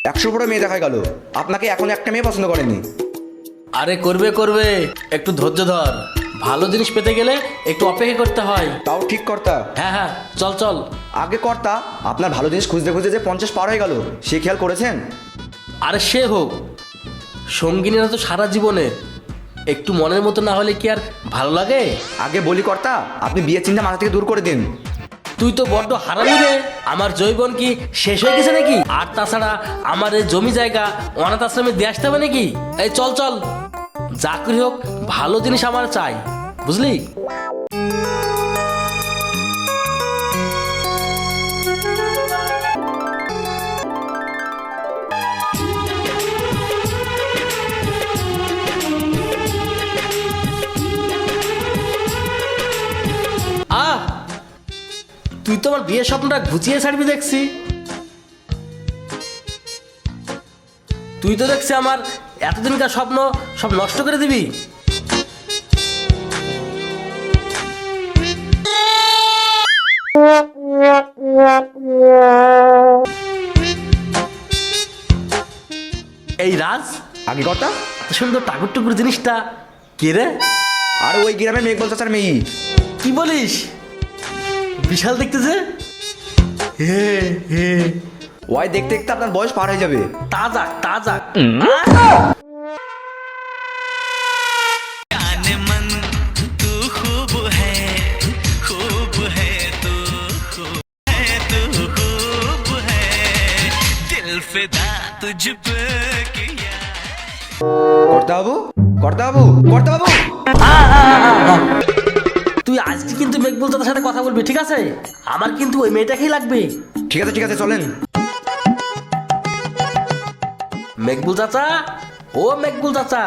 100 বড় মেয়ে দেখা গেল, আপনাকে এখন একটা মেয়ে পছন্দ করেনি। আরে করবে করবে, একটু ধৈর্য ধর। ভালো জিনিস পেতে গেলে একটু অপেক্ষা করতে হয়। তাও ঠিক কর্তা। হ্যাঁ হ্যাঁ, চল চল। আগে কর্তা, আপনার ভালো জিনিস খুঁজতে খুঁজতে যে 50 পার হয়ে গেল, সে খেয়াল করেছেন? আরে সে হোক, সঙ্গিনীরা তো সারা জীবনে, একটু মনের মতো না হলে কি আর ভালো লাগে? আগে বলি কর্তা, আপনি বিয়ের চিন্তা মাথা থেকে দূর করে দিন। তুই তো বড্ড হারামি রে। আমার জৈবন কি শেষ হয়ে গেছে নাকি? আর তাছাড়া আমার এই জমি জায়গা অনাথ আশ্রমে দিয়ে আসতে হবে নাকি? এই চল চল, চাকরি হোক, ভালো জিনিস আমার চাই, বুঝলি? আহ, তুই তো আমার বিয়ের স্বপ্নটা ঘুচিয়ে ছাড়বি দেখছি। তুই তো দেখছি আমার এতদিনকার স্বপ্ন সব নষ্ট করে দিবি। এই রাজ, আগে কর্তা, এত সুন্দর টাকুর টুকুর জিনিসটা কে রে? আর ওই গ্রামের মেঘবল চাচার মেয়ে। কি বলিস? বিশাল দেখতে যে। হে হে, ওই দেখতে দেখতে আপনার বয়স পার হয়ে যাবে। তাজা তাজা। কর্তা বাবু, কর্তা বাবু, কর্তা বাবু। তুই আজকে কিন্তু মেঘবুল দাদার সাথে কথা বলবি, ঠিক আছে? আমার কিন্তু ওই মেয়েটাকেই লাগবে। ঠিক আছে ঠিক আছে, চলেন। মেঘবুল চাচা, ও মেঘবুল চাচা,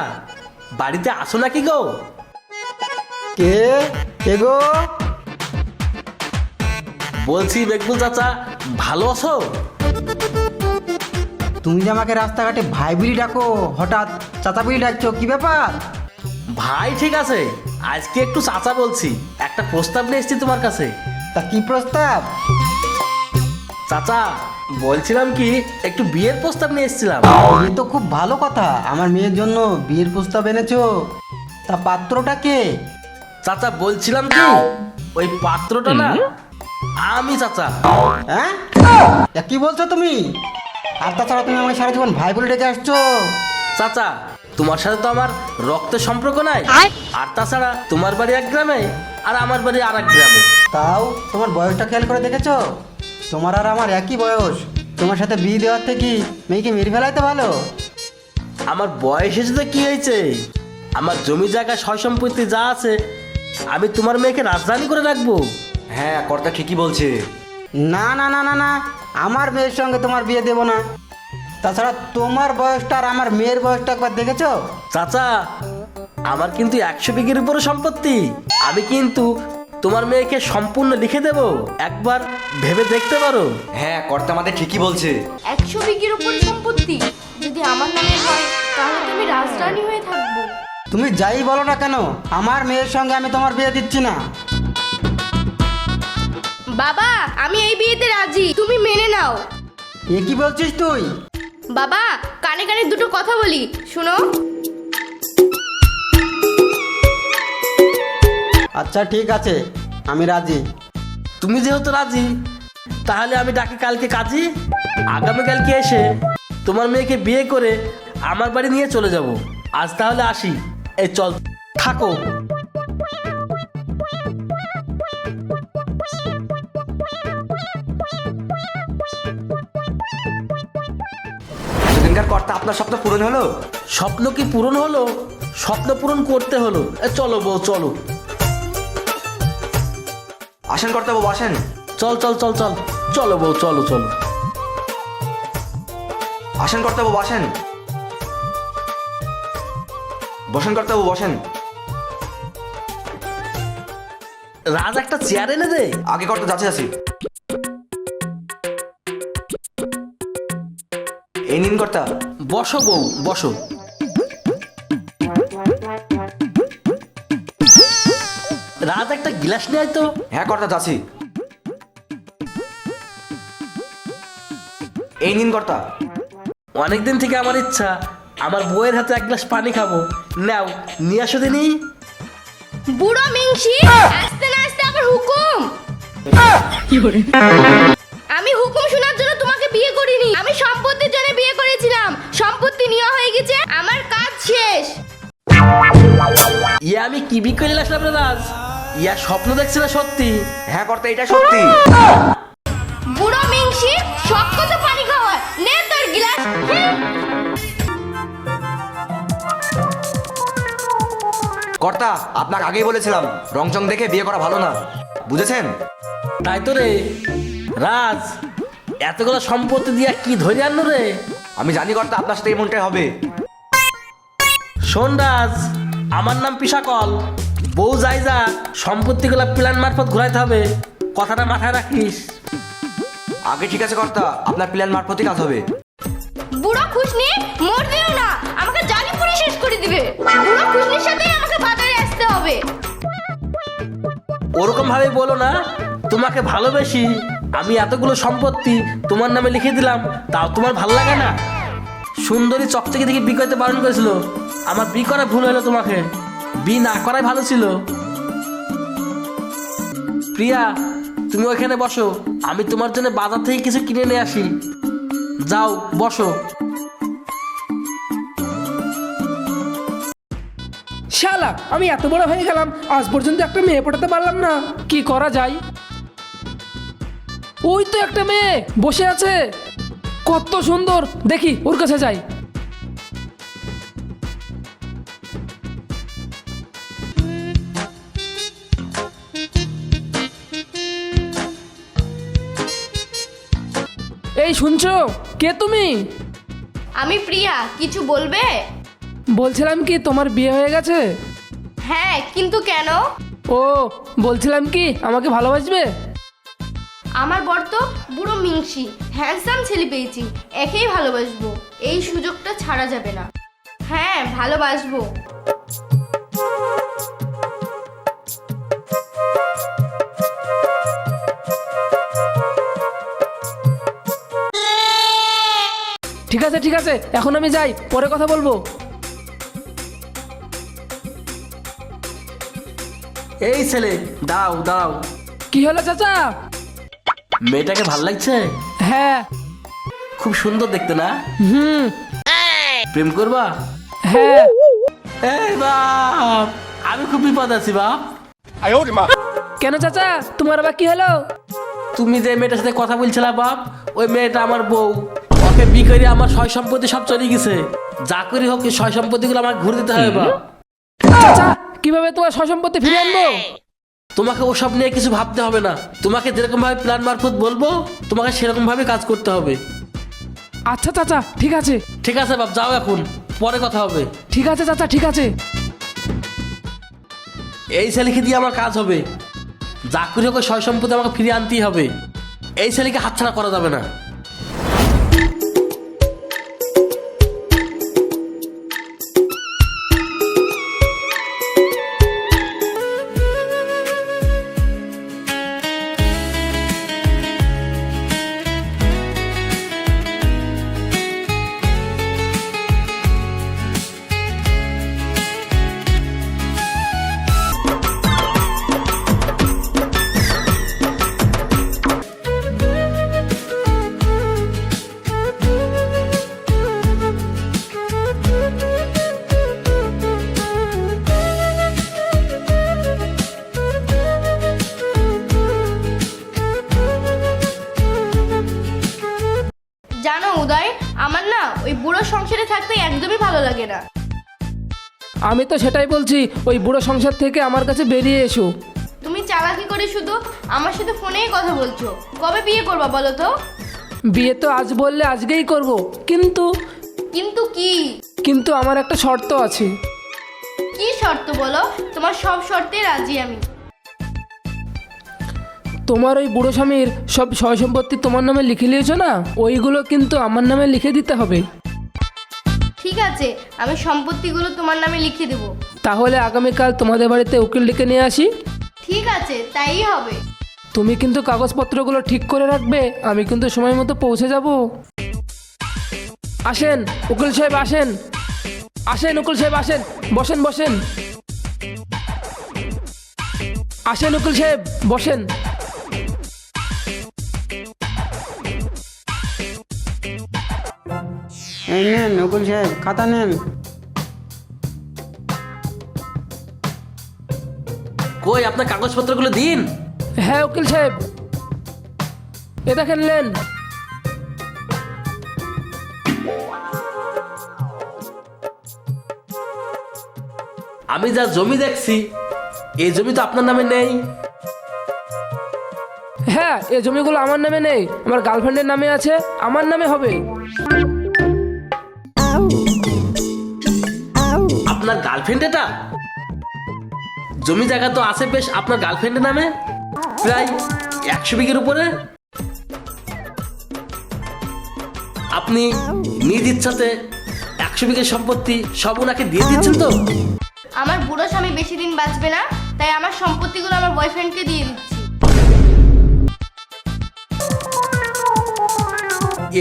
বাড়িতে আসো নাকি গো? কে কে গো? বলছি মেঘবুল চাচা, ভালো আছো? তুমি যে আমাকে রাস্তাঘাটে ভাই বলি ডাকো, হঠাৎ চাচা বলি ডাকছো, কি ব্যাপার? ভাই ঠিক আছে, আজকে একটু চাচা বলছি। একটা প্রস্তাব নিয়ে এসেছি তোমার কাছে। তা কি প্রস্তাব? চাচা, বলছিলাম কি, একটু বিয়ের প্রস্তাব নিয়ে এসেছিলাম। এ তো খুব ভালো কথা, আমার মেয়ের জন্য বিয়ের প্রস্তাব এনেছো। তা পাত্রটা কে? চাচা বলছিলাম কি, ওই পাত্রটা না আমি চাচা। হ্যাঁ, তা কি বলছো তুমি? আর তাছাড়া তুমি আমাকে সারা জীবন ভাই বলে ডেকে আসছো। চাচা, তোমার সাথে তো আমার রক্তের সম্পর্ক নাই। আর তাছাড়া তোমার বাড়ি এক গ্রামে আর আমার বাড়ি আর এক গ্রামে। তাও তোমার বয়সটা খেয়াল করে দেখেছো? তোমার আর আমার একই বয়স। তোমার সাথে বিয়ে দেওয়ার থেকে মেয়েকে মেরে ফেলাই তো ভালো। আমার বয়স এসে কি হয়েছে? আমার জমি জায়গা সয় সম্পত্তি যা আছে, আমি তোমার মেয়েকে রাজধানী করে রাখবো। হ্যাঁ, কর্তা ঠিকই বলছে। না না না না না, আমার মেয়ের সঙ্গে তোমার বিয়ে দেবো না। তাছাড়া তোমার বয়সটা আর আমার মেয়ের বয়সটা একবার দেখেছো? চাচা, আমার কিন্তু 100 বিঘের উপরে সম্পত্তি। আমি কিন্তু তোমার মেয়েকে সম্পূর্ণ লিখে দেব, একবার ভেবে দেখতে পারো। হ্যাঁ, কর্তা আমাদের ঠিকই বলছে। 100 বিঘের উপরে সম্পত্তি যদি আমার নামে হয়, তাহলে তুমি রাজরানী হয়ে থাকবো। তুমি যাই বলো না কেন, আমার মেয়ের সঙ্গে আমি তোমার বিয়ে দিচ্ছি না। বাবা, আমি এই বিয়েতে রাজি, তুমি মেনে নাও। এ কি বলছিস তুই? বাবা, কানে কানে দুটো কথা বলি, শোনো। আচ্ছা ঠিক আছে, আমি রাজি। তুমি যেহেতু রাজি, তাহলে আমি ডাকি কালকে কাজী। আগামীকালকে এসে তোমার মেয়েকে বিয়ে করে আমার বাড়ি নিয়ে চলে যাব। আজ তাহলে আসি। এই চল, থাকো। সেদিনকার কর্তা, আপনার স্বপ্ন পূরণ হলো? স্বপ্ন কি পূরণ হলো? স্বপ্ন পূরণ করতে হলো। চলো বউ, চলো। আসেন কর্তা বাবু, আসেন। চল চল চল চল, চলো বউ, চলো চলো। আসেন কর্তা বাবু, আসেন। বসেন কর্তা বাবু, বসেন। রাজ, একটা চেয়ার এনে দে। আগে কর্তা, যাচ্ছি যাচ্ছি। এই নিন কর্তা। বসো বউ, বসো। রাজ, একটা গ্লাস নিয়ে আয় তো। হ্যাঁ কর্তা, যাচ্ছি। এই নিন কর্তা। অনেকদিন থেকে আমার ইচ্ছা আমার বউয়ের হাতে এক গ্লাস পানি খাবো। নাও নিয়ে আসো দিনি। বুড়ো মিংসি, আস্তে না আস্তে আবার হুকুম। আমি হুকুম শোনার জন্য তোমাকে বিয়ে করিনি, আমি সম্পত্তির জন্য বিয়ে করেছিলাম। সম্পত্তি নেওয়া হয়ে গেছে, আমার কাজ শেষ। ইয়া আমি কি বিক্রি আসলাম রে রাজ? ইয়া স্বপ্ন দেখছি না সত্যি? হ্যাঁ কর্তা, এটা সত্যি। বুড়ো মিংসি, সব কত পানি খাওয়া, নে তোর গ্লাস। কর্তা, আপনাকে আগেই বলেছিলাম রংচং দেখে বিয়ে করা ভালো না, বুঝেছেন? তাই তো রে রাজ, এতগুলো সম্পত্তি দিয়া কি ধরে আনলো রে? আমি জানি কর্তা আপনার সাথে এমনটাই হবে। শোন রাজ, আমার নাম পিসাকল। বউ যাই যা, সম্পত্তিগুলো প্ল্যান মারফত ঘুরাইতে হবে, কথাটা মাথায় রাখিস। আগে ঠিক আছে কর্তা, আপনার প্ল্যান মারফতই কাজ হবে। বুড়ো খুশনি মোর দিও না, আমাকে জালি পুরি শেষ করে দিবে। বুড়ো খুশনির সাথেই আমাকে বাজারে আসতে হবে। ওরকম ভাবে বলো না, তোমাকে ভালোবেসি, আমি এতগুলো সম্পত্তি তোমার নামে লিখে দিলাম, তাও তোমার ভালো লাগে না? সুন্দরী চকচকে দেখে বি করতে বারণ করেছিল, আমার বি করা ভুল হলো, তোমাকে বি না করাই ভালো ছিল। প্রিয়া, তুমি ওইখানে বসো, আমি তোমার জন্য বাজার থেকে কিছু কিনে নিয়ে আসি। যাও বসো। শালা, আমি এত বড় হয়ে গেলাম, আজ পর্যন্ত একটা মেয়ে পটাতে পারলাম না। কি করা যায়? ওই তো একটা মেয়ে বসে আছে, কত সুন্দর, দেখি ওর কাছে যাই। এই শুনছো? কে তুমি? আমি প্রিয়া, কিছু বলবে? বলছিলাম কি তোমার বিয়ে হয়ে গেছে? হ্যাঁ, কিন্তু কেন? ও, বলছিলাম কি আমাকে ভালোবাসবে? আমার বর তো বুড়ো মিংসি, হ্যান্ডসাম ছেলে পেয়েছি, একেই ভালোবাসবো, এই সুযোগটা ছাড়া যাবে না। হ্যাঁ, ভালোবাসবো। ঠিক আছে ঠিক আছে, এখন আমি যাই, পরে কথা বলবো। এই ছেলে, দাও দাও। কি হলো চাচা? মেয়েটাকে ভাল লাগছে? হ্যাঁ। খুব সুন্দর দেখতে না? হুম। প্রেম করবা? হ্যাঁ। এই বাপ, আমি খুব বিপদ আছি বাপ। কেন চাচা, তোমার আবার কি হলো? তুমি যে মেয়েটার সাথে কথা বলছিলা বাপ, ওই মেয়েটা আমার বউ। ওকে বি করে আমার সয় সম্পত্তি সব চলে গেছে। যা করি হোক, সয় সম্পত্তিগুলো আমার ঘুরে দিতে হবে বাপ। চাচা, কিভাবে তোমার সসম্পত্তি ফিরে আনবো? তোমাকে ওসব নিয়ে কিছু ভাবতে হবে না, তোমাকে যেরকম ভাবে প্ল্যান মারফত বলবো, তোমাকে সেরকম ভাবে কাজ করতে হবে। আচ্ছা চাচা, ঠিক আছে। ঠিক আছে বাপ, যাও এখন, পরে কথা হবে। ঠিক আছে চাচা, ঠিক আছে। এই ছেলেকে দিয়ে আমার কাজ হবে, যা করি হোক সয় সম্পত্তি আমাকে ফিরিয়ে আনতেই হবে। এই ছেলেকে হাতছাড়া করা যাবে না। জানো উদয়, আমার না ওই বুড়ো সংসারে থাকতে একদমই ভালো লাগে না। আমি তো সেটাই বলছি, ওই বুড়ো সংসার থেকে আমার কাছে বেরিয়ে এসো। তুমি চালাকি করে শুধু আমার সাথে ফোনেই কথা বলছো। কবে বিয়ে করবা বলো তো? বিয়ে তো আজ বললে আজকেই করব, কিন্তু কিন্তু কি? কিন্তু আমার একটা শর্ত আছে। কি শর্ত বলো? তোমার সব শর্তে রাজি আমি। তোমার ওই বুড়ো স্বামীর সব সয় সম্পত্তি তোমার নামে লিখে নিয়েছো না, ওইগুলো কিন্তু আমার নামে লিখে দিতে হবে। ঠিক আছে, আমি সম্পত্তিগুলো তোমার নামে লিখে দেব। তাহলে আগামীকাল তোমাদের বাড়িতে উকিল ডেকে নিয়ে আসি। ঠিক আছে, তাই হবে। তুমি কিন্তু কাগজপত্রগুলো ঠিক করে রাখবে, আমি কিন্তু সময় মতো পৌঁছে যাব। আসেন উকিল সাহেব আসেন, আসেন উকিল সাহেব আসেন, বসেন বসেন, আসেন উকিল সাহেব বসেন। এই নেন উকিল সাহেব, খাতা নেন। কই আপনার কাগজপত্রগুলো দিন। হ্যাঁ উকিল সাহেব, এ দেখেন নেন। আমি যা জমি দেখছি এই জমি তো আপনার নামে নেই। হ্যাঁ এই জমিগুলো আমার নামে নেই, আমার গার্লফ্রেন্ডের নামে আছে, আমার নামে হবে। আপনার গার্লফ্রেন্ড এটা? জমি জায়গা তো আছে বেশ আপনার গার্লফ্রেন্ডের নামে, প্রায় 100 বিঘের উপরে। আপনি নিজ ইচ্ছাতে 100 বিঘের সম্পত্তি সব ওনাকে দিয়ে দিচ্ছেন তো? আমার বুড়ো স্বামী বেশি দিন বাঁচবে না, তাই আমার সম্পত্তিগুলো আমার বয়ফ্রেন্ডকে দিয়ে দিচ্ছি।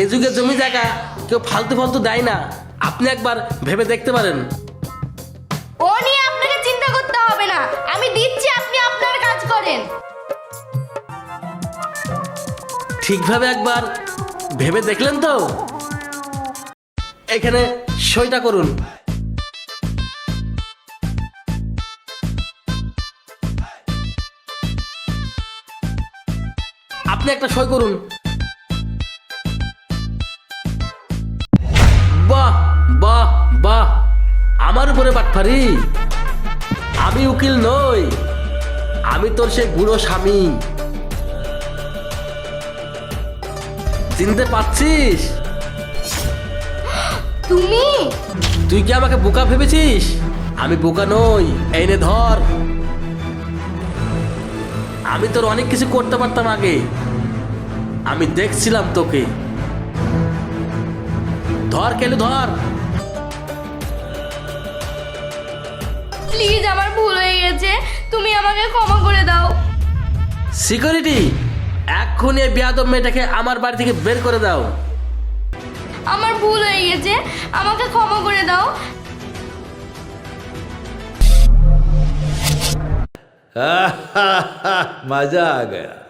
এ যুগে জমি জায়গা কেউ ফালতু ফালতু দেয় না, আপনি একবার ভেবে দেখতে পারেন। ও নিয়ে আপনাকে চিন্তা করতে হবে না, আমি দিচ্ছি, আপনি আপনার কাজ করেন। ঠিকভাবে একবার ভেবে দেখলেন তো? এখানে সইটা করুন। আপনি একটা সই করুন। বাহ বাহ বাহ, আমার উপরে বাটফারি। আমি উকিল নই, আমি তোর সেই বুড়ো স্বামী। চিনতে পারছিস? তুমি? তুই কি আমাকে বোকা ভেবেছিস? আমি বোকা নই, এই নে ধর। আমি তোর অনেক কিছু করতে পারতাম আগে, আমি দেখছিলাম তোকে। ধর কেলু ধর। প্লিজ, আমার ভুল হয়ে গেছে, তুমি আমাকে ক্ষমা করে দাও। সিকিউরিটি, এক্ষুনি এই বেয়াদব মেয়েটাকে আমার বাড়ি থেকে বের করে দাও। আমার ভুল হয়ে গেছে, আমাকে ক্ষমা করে দাও। मजा आ गया।